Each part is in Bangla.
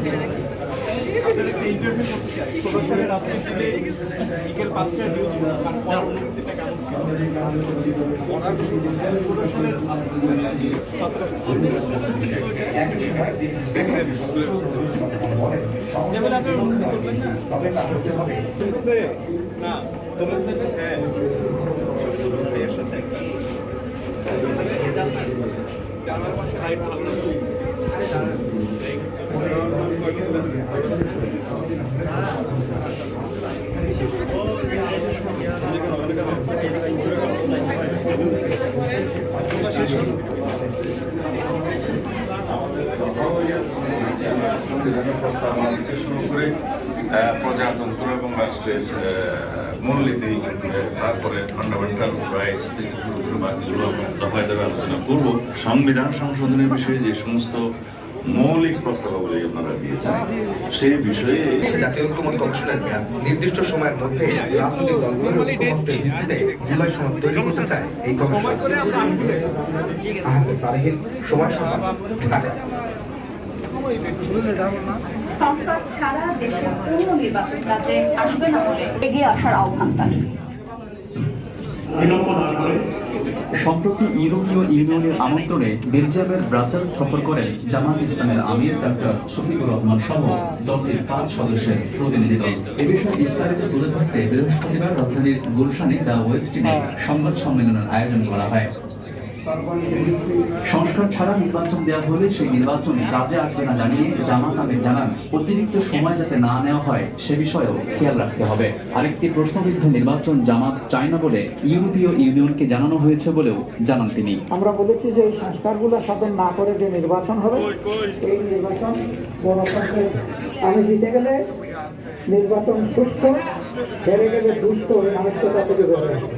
আপনাদেরকে ইন্টারভিউ করতে চাই। 16 সালের রাজনীতিতে বিকেল 5টায় নিউজ আর পর অনুভূতিটা কেমন ছিল? 16 সালের একই সময় তবে তা হতে হবে না তোমরা হ্যাঁ এর সাথে জানার পাশে লাইট ভালো না সংবিধানের প্রস্তাবনা থেকে শুরু করে প্রজাতন্ত্র এবং রাষ্ট্রের মূলনীতি, তারপরে ফান্ডামেন্টাল রাইটস থেকে শুরু করে বাকিগুলো দফায় দফায় আলোচনা করব। সংবিধান সংশোধনের বিষয়ে যে সমস্ত মৌলিক প্রস্তাবাবলী আপনারা দিয়েছেন সেই বিষয়ে জাতীয় ঐক্যমত্য কমিশনের মেয়াদ নির্দিষ্ট সময়ের মধ্যে রাজনৈতিক দলগুলোর ঐক্যমত্যের ভিত্তিতে জুলাই সনদ তৈরি করতে চায় এই কমিশন। আহমেদ সালেহীন, সময় সংবাদ, ঢাকা। সংসদ ছাড়া দেশের কোনো নির্বাচন কাজে আসবে না বলে এগিয়ে আসার আহ্বান তার। সম্প্রতি ইউরোপীয় ইউনিয়নের আমন্ত্রণে বেলজিয়ামের ব্রাসেলস সফর করেন জামাত ইসলামের আমির ডক্টর শফিকুর রহমান সহ দলটির 5 সদস্যের প্রতিনিধি দল। এ বিষয়ে বিস্তারিত তুলে ধরতে বৃহস্পতিবার রাজধানীর গুলশানে দ্য ওয়েস্টিনে সংবাদ সম্মেলনের আয়োজন করা হয়। সংস্কার ছাড়া নির্বাচন দেওয়া হলে সেই নির্বাচন কাজে আসবে না জানিয়ে জামাত আমির জানান, অতিরিক্ত সময় যাতে না নেওয়া হয় সে বিষয়েও খেয়াল রাখতে হবে। আরেকটি প্রশ্নবিদ্ধ নির্বাচন জামাত চায় না বলে ইউরোপীয় ইউনিয়নকে জানানো হয়েছে বলেও জানান তিনি। আমরা বলেছি যে এই সংস্কারগুলো সাধন না করে যে নির্বাচন হবে, এই নির্বাচন গণতন্ত্রের, আমি জিতে গেলে নির্বাচন সুষ্ঠু, হেরে গেলে দুষ্ট নামস্যতা থেকে বেরোয় আসবে।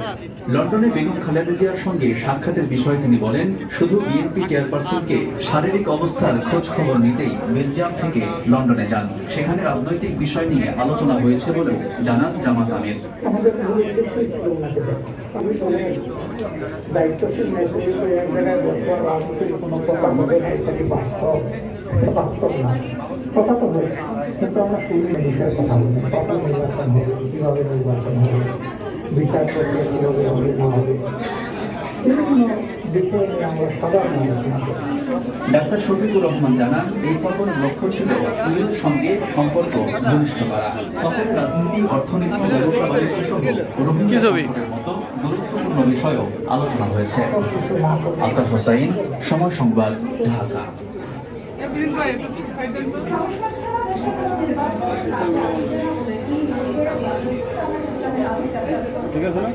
লন্ডনে বেগম খালেদা জিয়ার সঙ্গে সাক্ষাতের বিষয়ে তিনি বলেন, শুধু বিএনপি চেয়ারপারসনকে শারীরিক অবস্থার খোঁজ খবর নিতেই বেলজিয়াম থেকে লন্ডনে যান। সেখানে রাজনৈতিক বিষয় নিয়ে আলোচনা হয়েছে বলেও জানান জামাত আমির। আমাদের মূল উদ্দেশ্যই ছিল ওনাকে দেখা। আমি অনেক দায়িত্বশীল নেতৃত্ব এক জায়গায় বসবার রাজনীতির কোনো কথা হবে না, এটা কি বাস্তব না। কথা তো হয়েছে, কিন্তু আমরা শুনি বিষয়ে কথা বলি। কত নির্বাচন হবে, কীভাবে নির্বাচন হবে, বিচার প্রক্রিয়া কীভাবে হবে না হবে, বিভিন্ন বিষয় নিয়ে আমরা সাধারণ আলোচনা করছি। ডাক্তার শফিকুর রহমান জানান, এই সফরের লক্ষ্য ছিল ইউর সঙ্গে সম্পর্ক ঘনিষ্ঠ করা। সফরে রাজনীতি, অর্থনীতি, ব্যবসা বাণিজ্য সহ রোহিঙ্গা সংকটের মতো গুরুত্বপূর্ণ বিষয়েও আলোচনা হয়েছে। আলতাফ হোসাইন, সময় সংবাদ, ঢাকা। ঠিক আছে না?